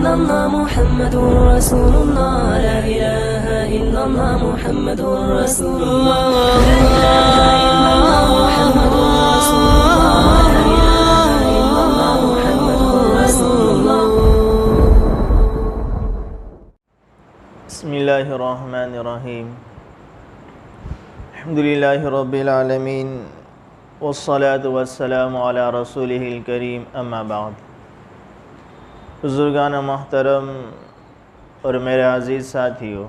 illallah Muhammadur Rasulullah La ilaha illallah Muhammadur Rasulullah La ilaha illallah Muhammadur Rasulullah La ilaha illallah Muhammadur Rasulullah Bismillahirrahmanirrahim. Alhamdulillahi Rabbil Alamin. वस्सलातु वस्सलामु अला रसूलिहिल करीम अम्मा बाद। बुज़ुर्गान मोहतरम और मेरे अज़ीज़ साथियों,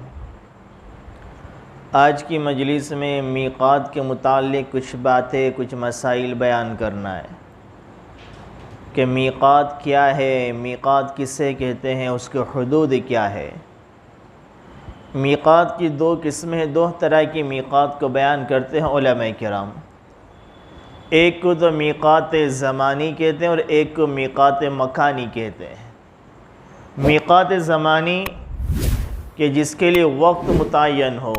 आज की मजलिस में मीक़ात के मुताल्लिक़ कुछ बातें, कुछ मसाइल बयान करना है कि मीक़ात क्या है, मीक़ात किसे कहते हैं, उसके हुदूद क्या है। मीक़ात की दो किस्में हैं, दो तरह की मीक़ात को बयान करते हैं उलमा किराम। एक को तो मीक़ात ज़मानी कहते हैं और एक को मीक़ात मकानी कहते हैं। मीक़ात ज़मानी कि जिसके लिए वक्त मुतय्यन हो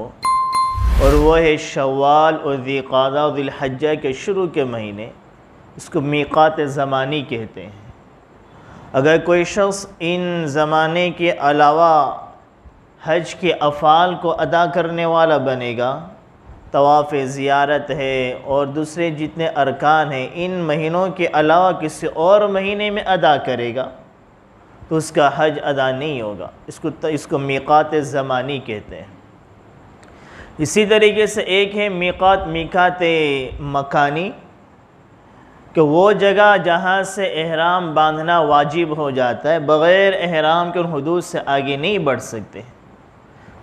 और वह है शव्वाल और ज़िक़ादा और ज़िलहज्जा के शुरू के महीने, इसको मीक़ात ज़मानी कहते हैं। अगर कोई शख्स इन ज़माने के अलावा हज के अफ़ाल को अदा करने वाला बनेगा, तवाफ़ ज़ियारत है और दूसरे जितने अरकान हैं, इन महीनों के अलावा किसी और महीने में अदा करेगा तो उसका हज अदा नहीं होगा। इसको मीक़ात ज़मानी कहते हैं। इसी तरीके से एक है मीक़ात मकानी कि वो जगह जहाँ से एहराम बांधना वाजिब हो जाता है, बग़ैर एहराम के उन हुदूद से आगे नहीं बढ़ सकते,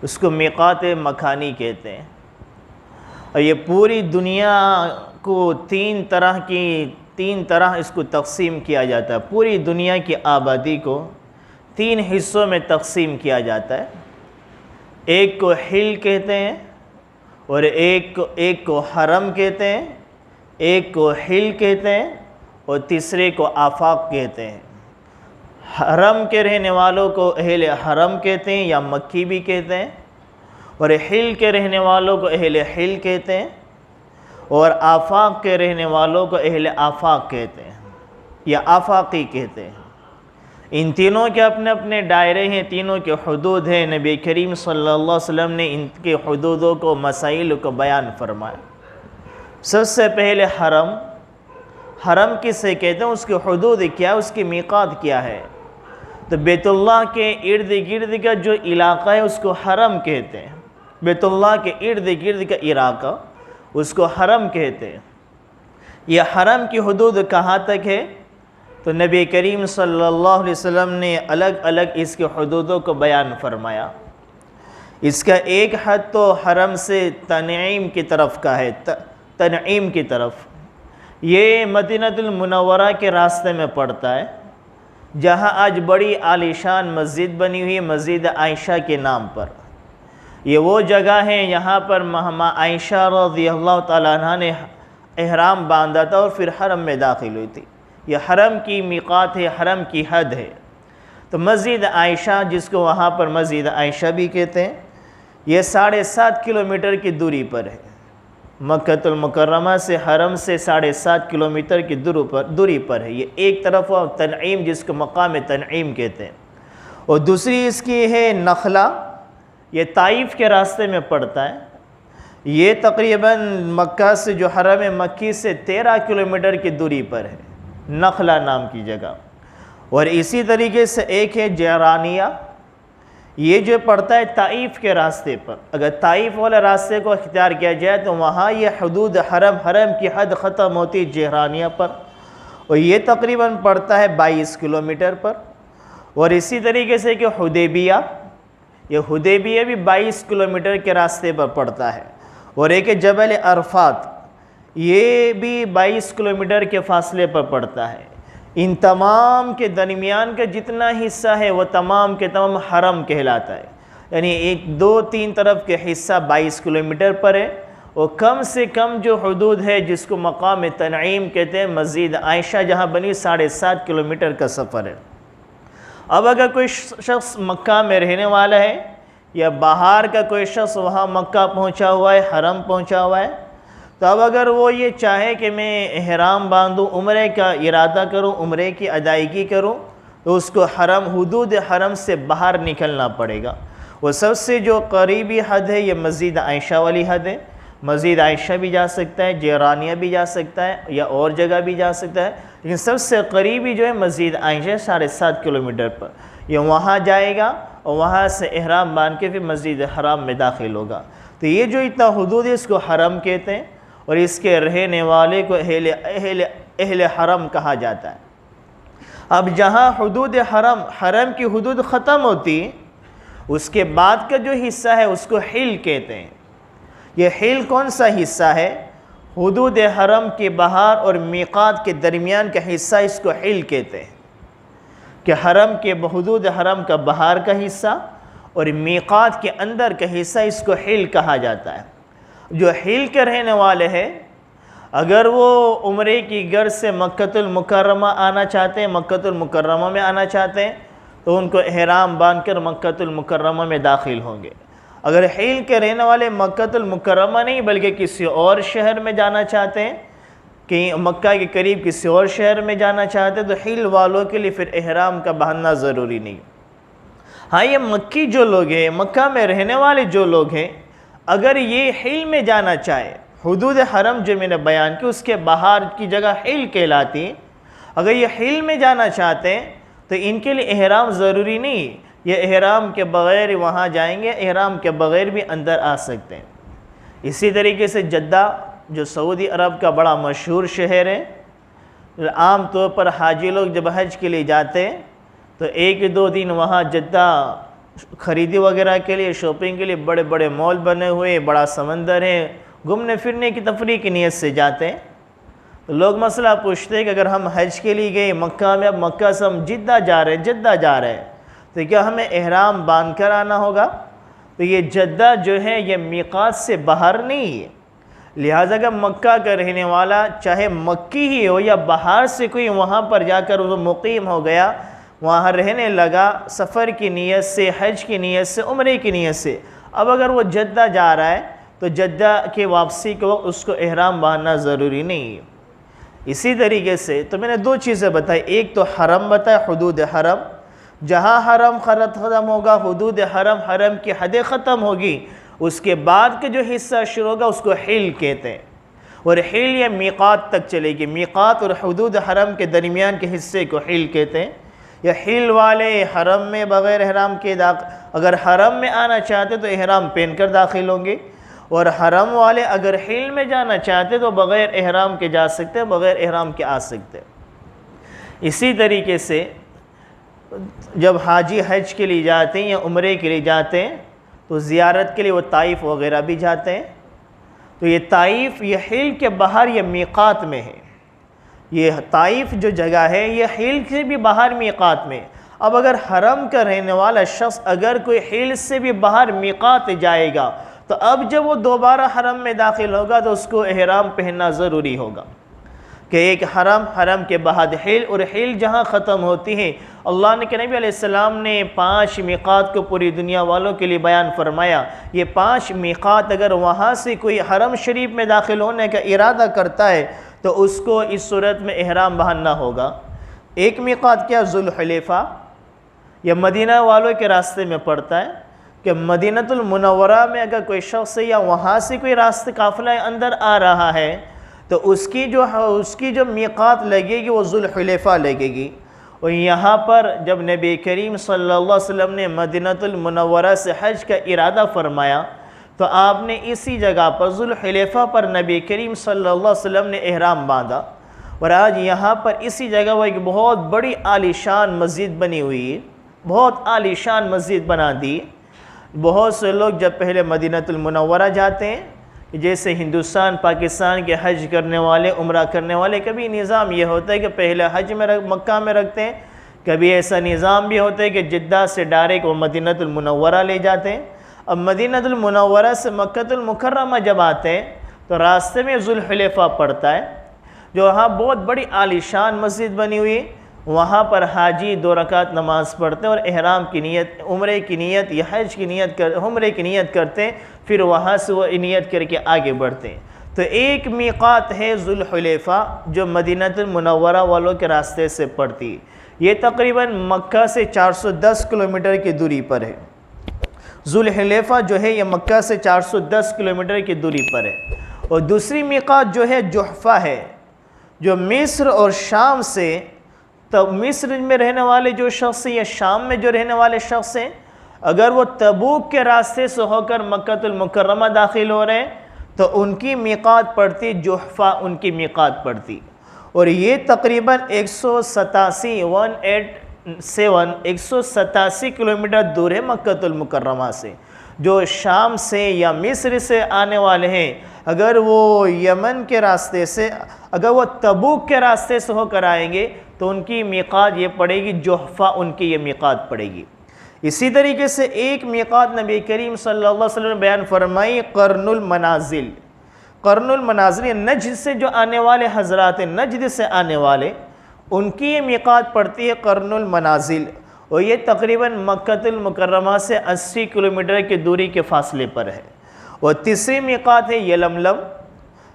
उसको मीक़ात मकानी कहते हैं। और ये पूरी दुनिया को तीन तरह इसको तक़सीम किया जाता है। पूरी दुनिया की आबादी को तीन हिस्सों में तक़सीम किया जाता है। एक को हिल कहते हैं और एक को हरम कहते हैं, एक को हिल कहते हैं और तीसरे को आफाक कहते हैं। हरम के रहने वालों को अहले हरम कहते हैं या मक्की भी कहते हैं, और हिल के रहने वालों को अहले हिल कहते हैं, और आफाक के रहने वालों को अहले आफाक कहते हैं या आफाकी कहते हैं। इन तीनों के अपने अपने दायरे हैं, तीनों के हुदूद हैं। नबी करीम सल्लल्लाहु अलैहि वसल्लम ने इनके हुदूदों को, मसाइल को बयान फरमाया। सबसे पहले हरम किसे कहते हैं, उसके हुदूद क्या, उसकी मीक़ात क्या है। तो बैतुल्लाह के इर्द गिर्द का जो इलाक़ा है उसको हरम कहते हैं। बैतुल्लाह के इर्द गिर्द का इलाक़ा उसको हरम कहते हैं। यह हरम की हुदूद कहाँ तक है, तो नबी करीम सल्लल्लाहु अलैहि वसल्लम ने अलग अलग इसके हुदूदों को बयान फरमाया। इसका एक हद तो हरम से तनईम की तरफ का है, तनईम की तरफ। ये मदीनतुल मुनव्वरा के रास्ते में पड़ता है, जहाँ आज बड़ी आलीशान मस्जिद बनी हुई है, मस्जिद आयशा के नाम पर। ये वो जगह है यहाँ पर माँ आयशा रज़ियल्लाहु ताला अन्हा ने एहराम बांधा था और फिर हरम में दाखिल हुई थी। यह हरम की मीक़ात है, हरम की हद है। तो मस्जिद आयशा, जिसको वहाँ पर मस्जिद आयशा भी कहते हैं, ये 7.5 किलोमीटर की दूरी पर है। मक्कतुल मुकर्रमा से हरम से 7.5 किलोमीटर की दूरी पर है। ये एक तरफ तनईम, जिसको मकाम तनईम कहते हैं, और दूसरी इसकी है नखला। ये ताइफ के रास्ते में पड़ता है। ये तकरीबन मक्का से, जो हरम मक्की से 13 किलोमीटर की दूरी पर है, नखला नाम की जगह। और इसी तरीके से एक है जरानिया, ये जो पड़ता है ताइफ के रास्ते पर। अगर ताइफ वाले रास्ते को इख्तियार किया जाए तो वहाँ ये हुदूद हरम की हद ख़त्म होती है जरानिया पर, और ये तकरीबन पड़ता है 22 किलोमीटर पर। और इसी तरीके से कि हुदैबिया, ये हुदैबिया भी 22 किलोमीटर के रास्ते पर पड़ता है। और एक जबल अरफात, ये भी 22 किलोमीटर के फासले पर पड़ता है। इन तमाम के दरमियान का जितना हिस्सा है वो तमाम के तमाम हरम कहलाता है। यानी 1, 2, 3 तरफ के हिस्सा 22 किलोमीटर पर है, और कम से कम जो हुदूद है जिसको मकाम तनईम कहते हैं, मस्जिद आयशा जहाँ बनी, 7.5 किलोमीटर का सफ़र है। अब अगर कोई शख्स मक्का में रहने वाला है या बाहर का कोई शख्स वहाँ मक्का पहुँचा हुआ है, हरम पहुँचा हुआ है, तो अब अगर वो ये चाहे कि मैं एहराम बांधूँ, उम्रे का इरादा करूँ, उम्रे की अदायगी करूँ, तो उसको हरम हुदूद हरम से बाहर निकलना पड़ेगा। वो सबसे जो करीबी हद है ये मस्जिद आयशा वाली हद है। मस्जिद आयशा भी जा सकता है, जिरानिया भी जा सकता है, या और जगह भी जा सकता है, लेकिन सबसे करीबी जो है मस्जिद आयशा 7.5 किलोमीटर पर, ये वहाँ जाएगा और वहाँ से इहराम बांध के फिर मस्जिद हराम में दाखिल होगा। तो ये जो इतना हुदूद है इसको हरम कहते हैं, और इसके रहने वाले को अहले हरम कहा जाता है। अब जहाँ हुदूद हरम, हरम की हुदूद ख़त्म होती है, उसके बाद का जो हिस्सा है उसको हिल कहते हैं। ये हिल कौन सा हिस्सा है? हुदूद हरम के बाहर और मीक़ात के दरमियान का हिस्सा, इसको हिल कहते हैं। कि हरम के हुदूद हरम का बाहर का हिस्सा और मीक़ात के अंदर का हिस्सा, इसको हिल कहा जाता है। जो हिल के रहने वाले हैं, अगर वो उम्रे की गर्ज से मक्कतुल मुकर्रमा आना चाहते हैं, मक्कतुल मुकर्रमा में आना चाहते हैं, तो उनको इहराम बांधकर मक्कतुल मुकर्रमा में दाखिल होंगे। अगर हिल के रहने वाले मक्कतुल मुकर्रमा नहीं बल्कि किसी और शहर में जाना चाहते हैं, कि मक्का के करीब किसी और शहर में जाना चाहते हैं, तो हिल वालों के लिए फिर इहराम का बांधना ज़रूरी नहीं। हाँ, ये मक्की जो लोग हैं, मक्का में रहने वाले जो लोग हैं, अगर ये हिल में जाना चाहे, हुदूद हरम जो मैंने बयान की उसके बाहर की जगह हिल कहलाती है, अगर ये हिल में जाना चाहते हैं तो इनके लिए इहराम ज़रूरी नहीं, ये इहराम के बग़ैर वहाँ जाएंगे, इहराम के बग़ैर भी अंदर आ सकते हैं। इसी तरीके से जद्दा जो सऊदी अरब का बड़ा मशहूर शहर है, आम तौर पर हाजी लोग जब हज के लिए जाते हैं तो 1-2 दिन वहाँ जद्दा ख़रीदी वगैरह के लिए, शॉपिंग के लिए बड़े बड़े मॉल बने हुए, बड़ा समंदर है, घूमने फिरने की तफरीह की नीयत से जाते हैं। तो लोग मसला पूछते हैं कि अगर हम हज के लिए गए मक्का में, अब मक्का से हम जद्दा जा रहे हैं, तो क्या हमें इहराम बांध कर आना होगा? तो ये जद्दा जो है ये मीक़ात से बाहर नहीं है। लिहाजा अगर मक्का का रहने वाला चाहे मक्की ही हो या बाहर से कोई वहाँ पर जाकर वो मुक़ीम हो गया, वहाँ रहने लगा सफ़र की नीयत से, हज की नीयत से, उम्रे की नीयत से, अब अगर वो जद्दा जा रहा है तो जद्दा के वापसी को उसको इहराम बांधना ज़रूरी नहीं है। इसी तरीके से तो मैंने 2 चीज़ें बताई, एक तो हरम बताया, हुदूद हरम, जहाँ हरम ख़त्म होगा, हुदूद हरम, हरम की हदें ख़त्म होगी, उसके बाद के जो हिस्सा शुरू होगा उसको हिल कहते हैं। और हिल या मीक़ात तक चलेगी, मीक़ात और हुदूद हरम के दरमियान के हिस्से को हिल कहते हैं। या हिल वाले हरम में बग़ैर इहराम के अगर हरम में आना चाहते तो इहराम पहन कर दाखिल होंगे, और हरम वाले अगर हिल में जाना चाहते तो बग़ैर इहराम के जा सकते हैं, बग़ैर इहराम के आ सकते हैं। इसी तरीके से जब हाजी हज के लिए जाते हैं या उम्रे के लिए जाते हैं तो ज़ियारत के लिए वो ताइफ़ वग़ैरह भी जाते हैं। तो ये ताइफ़ ये हिल के बाहर ये मीक़ात में है, ये ताइफ़ जो जगह है ये हिल से भी बाहर मीक़ात में। अब अगर हरम का रहने वाला शख्स अगर कोई हिल से भी बाहर मीक़ात जाएगा तो अब जब वो दोबारा हरम में दाखिल होगा तो उसको इहराम पहनना ज़रूरी होगा। कि एक हरम के बाद हिल, और हिल जहाँ ख़त्म होती है, अल्लाह ने के नबी अलैहिस्सलाम ने 5 मीक़ात को पूरी दुनिया वालों के लिए बयान फरमाया। ये 5 मीक़ात अगर वहाँ से कोई हरम शरीफ में दाखिल होने का इरादा करता है तो उसको इस सूरत में इहराम बांधना होगा। एक मीक़ात क्या, ज़ुल्हुलैफ़ा, यह मदीना वालों के रास्ते में पड़ता है। कि मदीनतुल मुनव्वरा में अगर कोई शख्स या वहाँ से कोई रास्ते काफ़िला अंदर आ रहा है तो उसकी जो मीक़ात लगेगी वो ज़ुल्हुलैफ़ा लगेगी। और यहाँ पर जब नबी करीम सल्लल्लाहु अलैहि वसल्लम ने मदीनतुल मुनव्वरा से हज का इरादा फरमाया तो आपने इसी जगह पर ज़ुल्हुलैफ़ा पर नबी करीम सल्लल्लाहु अलैहि वसल्लम ने इहराम बांधा। और आज यहाँ पर इसी जगह वो एक बहुत बड़ी आलीशान मस्जिद बनी हुई है, बहुत आलीशान मस्जिद बना दी। बहुत से लोग जब पहले मदीनतुल मुनव्वरा जाते हैं, जैसे हिंदुस्तान पाकिस्तान के हज करने वाले, उम्रा करने वाले, कभी निज़ाम ये होता है कि पहले हज में मक्का में रखते हैं, कभी ऐसा निज़ाम भी होता है कि जिद्दा से डायरेक्ट वो मदीनतुल मुनव्वरा ले जाते हैं। अब मदीनतुल मुनव्वरा से मक्कतुल मुकर्रमा जब आते हैं तो रास्ते में ज़ुल्हुलैफ़ा पड़ता है, जो वहाँ बहुत बड़ी आलीशान मस्जिद बनी हुई है। वहाँ पर हाजी 2 रकात नमाज़ पढ़ते हैं और इहराम की नीयत, उम्रे की नीयत या हज की नीयत उम्रे की नीयत करते हैं, फिर वहाँ से वो नीयत करके आगे बढ़ते हैं। तो एक मीक़ात है ज़ुल्हुलैफ़ा जो मदीनतुल मुनव्वरा वालों के रास्ते से पड़ती है। ये तकरीबन मक्का से 410 किलोमीटर की दूरी पर है। जुल्हुलैफा जो है ये मक्का से 410 किलोमीटर की दूरी पर है। और दूसरी मीक़ात जो है जुहफ़ा है, जो मिस्र और शाम से, तब मिस्र में रहने वाले जो शख्स हैं या शाम में जो रहने वाले शख्स हैं, अगर वो तबूक के रास्ते से होकर मक्कातुल मुकर्रमा दाखिल हो रहे हैं तो उनकी मीक़ात पड़ती जुहफ़ा, उनकी मीक़ात पड़ती। और ये तकरीबन 187 किलोमीटर दूर है मक्कातुल मुकर्रमा से। जो शाम से या मिस्र से आने वाले हैं, अगर वो यमन के रास्ते से, अगर वो तबूक के रास्ते से होकर आएंगे तो उनकी मीक़ात ये पड़ेगी जुहफ़ा, उनकी ये मीक़ात पड़ेगी। इसी तरीके से एक मीक़ात नबी करीम सल्लल्लाहु अलैहि वसल्लम ने बयान फरमाई, कर्नुल मनाजिल। कर्नुल मनाजिल नजद से जो आने वाले हज़रात, नजद से आने वाले, उनकी ये मीक़ात पड़ती है कर्नुल मनाजिल। और ये तकरीबन मक्कातुल मुकर्रमा से 80 किलोमीटर की दूरी के फ़ासले पर है। और तीसरी मीक़ात है यलमलम।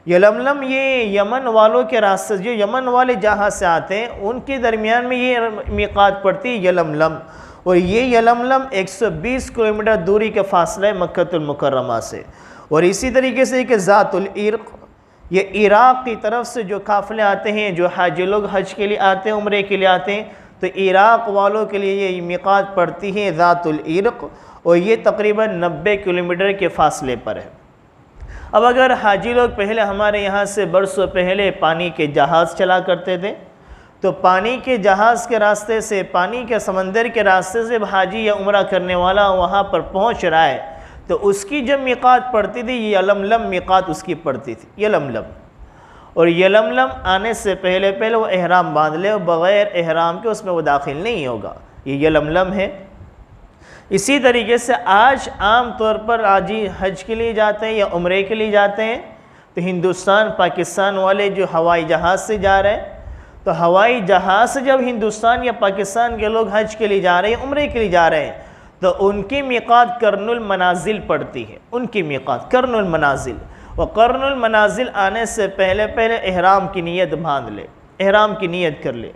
यलमलम ये यमन वालों के रास्ते, जो यमन वाले जहाँ से आते हैं उनके दरमियान में ये मीक़ात पड़ती है यलमलम। और ये यलमलम 120 किलोमीटर दूरी के फ़ासला है मक्कातुल मुकर्रमा से। और इसी तरीके से कि ज़ातुल इर्क़, ये इराक़ की तरफ से जो काफ़िले आते हैं, जो हाजी लोग हज के लिए आते हैं, उम्रे के लिए आते हैं, तो इराक़ वालों के लिए ये मीक़ात पड़ती है ज़ातुल इर्क़। और ये तकरीबन 90 किलोमीटर के फ़ासले पर है। अब अगर हाजी लोग पहले हमारे यहाँ से बरसों पहले पानी के जहाज़ चला करते थे, तो पानी के जहाज़ के रास्ते से, पानी के समंदर के रास्ते से हाजी या उम्रा करने वाला वहाँ पर पहुँच रहा है, तो उसकी जब मीक़ात पड़ती थी यलमलम मीक़ात उसकी पड़ती थी, यलमलम। और यलमलम आने से पहले पहले वो एहराम बांध ले, और बग़ैर एहराम के उसमें वो दाखिल नहीं होगा, ये यलमलम है। इसी तरीके से आज आम तौर पर हाजी हज के लिए जाते हैं या उम्रे के लिए जाते हैं, तो हिंदुस्तान पाकिस्तान वाले जो हवाई जहाज़ से जा रहे हैं, तो हवाई जहाज़ से जब हिंदुस्तान या पाकिस्तान के लोग हज के लिए जा रहे हैं, उम्रे के लिए जा रहे हैं, तो उनकी मीक़ात कर्नुल मनाजिल पड़ती है, उनकी मीक़ात कर्नुल मनाजिल। और कर्नुल मनाजिल आने से पहले पहले एहराम की नीयत बांध ले, एहराम की नीयत कर ले।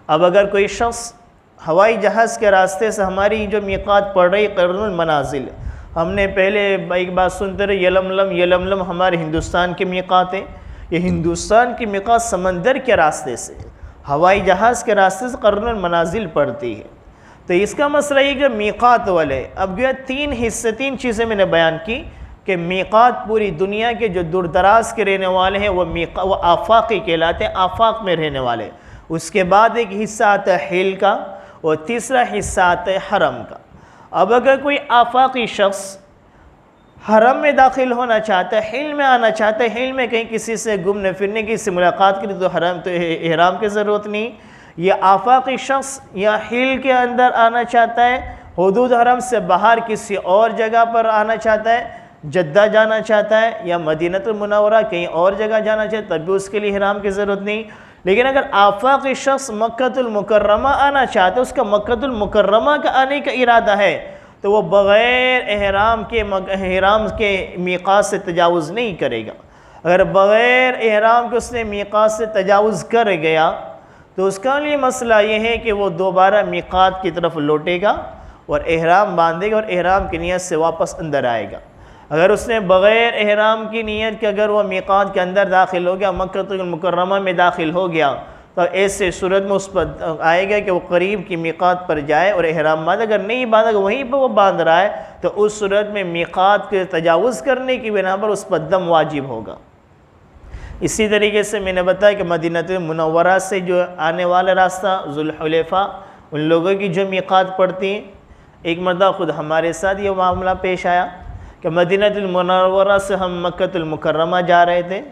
अब अगर कोई शख्स हवाई जहाज़ के रास्ते से, हमारी जो मीक़ात पड़ रही कर्नुल मनाजिल, हमने पहले एक बात सुनते रहे यलमलम, यलमलम हमारे हिंदुस्तान की मीक़ात है। ये हिंदुस्तान की मीक़ात समंदर के रास्ते से, हवाई जहाज़ के रास्ते से कर्नुल मनाजिल पड़ती है। तो इसका मसला ये कि मीक़ात वाले, अब गया 3 हिस्से, 3 चीज़ें मैंने बयान की कि मीक़ात पूरी दुनिया के जो दूर दराज के रहने वाले हैं वो आफ़ाक़ी कहलाते हैं, आफ़ाक़ में रहने वाले। उसके बाद एक हिस्सा आता है हिल का, और तीसरा हिस्सा आता है हरम का। अब अगर कोई आफ़ाक़ी शख्स हरम में दाखिल होना चाहता है, हिल में आना चाहता है, हिल में कहीं किसी से घूमने फिरने, किसी से मुलाकात के लिए, तो हरम तो एहराम की ज़रूरत नहीं। या आफ़ाक़ी शख्स या हिल के अंदर आना चाहता है, हुदूद हरम से बाहर किसी और जगह पर आना चाहता है, जद्दा जाना चाहता है या मदीनतुल मुनव्वरा कहीं और जगह जाना चाहता है, तब भी उसके लिए एहराम की ज़रूरत नहीं। लेकिन अगर आफ़ाक़ी शख्स मक्कातुल मुकर्रमा आना चाहता है, उसका मक्कातुल मुकर्रमा का आने का इरादा है, तो वो बग़ैर एहराम के मीक़ात से तजावुज़ नहीं करेगा। अगर बग़ैर एहराम के उसने मीक़ात से तजावुज़ कर गया तो उसका लिए मसला ये है कि वो दोबारा मीक़ात की तरफ लौटेगा और एहराम बांधेगा और एहराम की नीयत से वापस अंदर आएगा। अगर उसने बग़ैर एहराम की नीयत के अगर वह मीक़ात के अंदर दाखिल हो गया, मक्कातुल मुकर्रमा में दाखिल हो गया, तो ऐसे सूरत में उस पर आएगा कि वो करीब की मीक़ात पर जाए और एहराम बांधे। अगर नहीं बांधा, वहीं पर वो बांध रहा है, तो उस सूरत में मीक़ात के तजावुज़ करने की बिना पर उस पर दम वाजिब होगा। इसी तरीके से मैंने बताया कि मदीनतुल मुनव्वरा से जो आने वाला रास्ता जुल्हुलैफा, उन लोगों की जो मीक़ात पड़ती है, एक मरतबा ख़ुद हमारे साथ ये मामला पेश आया कि मदीनतुल मुनव्वरा से हम मक्कातुल मुकर्रमा जा रहे थे।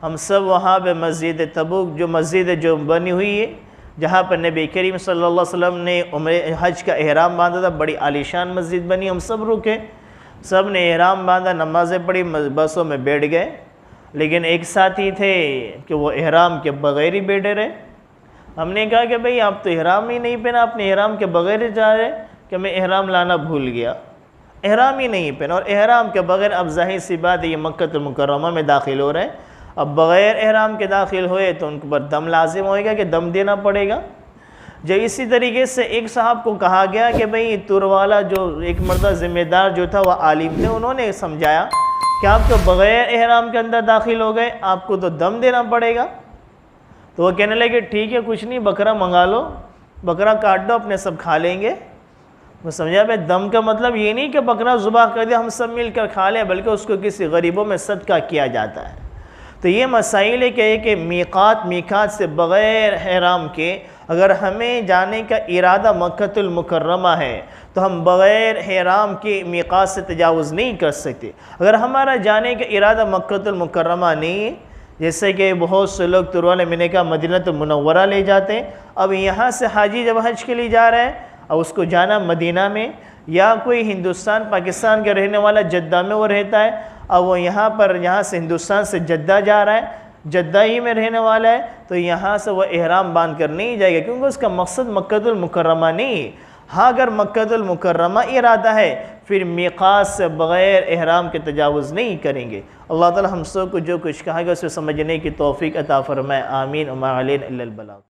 हम सब वहाँ पे मस्जिद तबूक, जो मस्जिद जो बनी हुई है, जहाँ पर नबी करीम सल्लल्लाहु अलैहि वसल्लम ने उम्रे हज का एहराम बांधा था, बड़ी आलीशान मस्जिद बनी। हम सब रुके, सब ने एहराम बांधा, नमाज़ें पढ़ी, बसों में बैठ गए। लेकिन एक साथी थे कि वो एहराम के बग़ैर ही बैठे रहे। हमने कहा कि भाई आप तो एहराम ही नहीं पहना, अपने एहराम के बग़ैर जा रहे, कि मैं एहराम लाना भूल गया, एहराम ही नहीं पहना। और एहराम के बग़ैर अब ज़ाहिर सी बात है ये मक्कातुल मुकर्रमा में दाखिल हो रहे हैं। अब बग़ैर एहराम के दाखिल हुए तो उनके पर दम लाजिम होएगा कि दम देना पड़ेगा। जो इसी तरीके से एक साहब को कहा गया कि भाई तुर वाला जो एक मर्दा ज़िम्मेदार जो था वह आलिम थे, उन्होंने समझाया कि आप तो बग़ैर एहराम के अंदर दाखिल हो गए, आपको तो दम देना पड़ेगा। तो वो कहने लगे ठीक है कुछ नहीं, बकरा मंगा लो, बकरा काट दो, अपने सब खा लेंगे। वो समझा भाई दम का मतलब ये नहीं कि बकरा ज़ुबाह कर दिया हम सब मिलकर खा लें, बल्कि उसको किसी गरीबों में सदका किया जाता है। तो ये मसाइल है कि मीकात से बग़ैर एहराम के अगर हमें जाने का इरादा मक्कतुल मुकर्रमा है तो हम बग़ैर एहराम के मीकात से तजावुज़ नहीं कर सकते। अगर हमारा जाने का इरादा मक्कतुल मुकर्रमा नहीं है, जैसे कि बहुत से लोग तुरवाले मिने का मदीनतुल मुनव्वरा ले जाते हैं, अब यहाँ से हाजी जब हज के लिए जा रहा है और उसको जाना मदीना में, या कोई हिंदुस्तान पाकिस्तान का रहने वाला जद्दा में वो रहता है, अब वो यहाँ से हिंदुस्तान से जद्दा जा रहा है, जद्दा ही में रहने वाला है, तो यहाँ से वह एहराम बांध कर नहीं जाएगा, क्योंकि उसका मकसद मक्कतुल मुकर्रमा नहीं है। हाँ अगर मक्कतुल मुकर्रमा इरादा है फिर मीकात से बग़ैर एहराम के तजावुज़ नहीं करेंगे। अल्लाह ताला हम सब को जो कुछ कहा गया उसे समझने की तौफ़ीक़ अता फ़रमाए। आमीन। व मा अलैना इल्लल बलाग।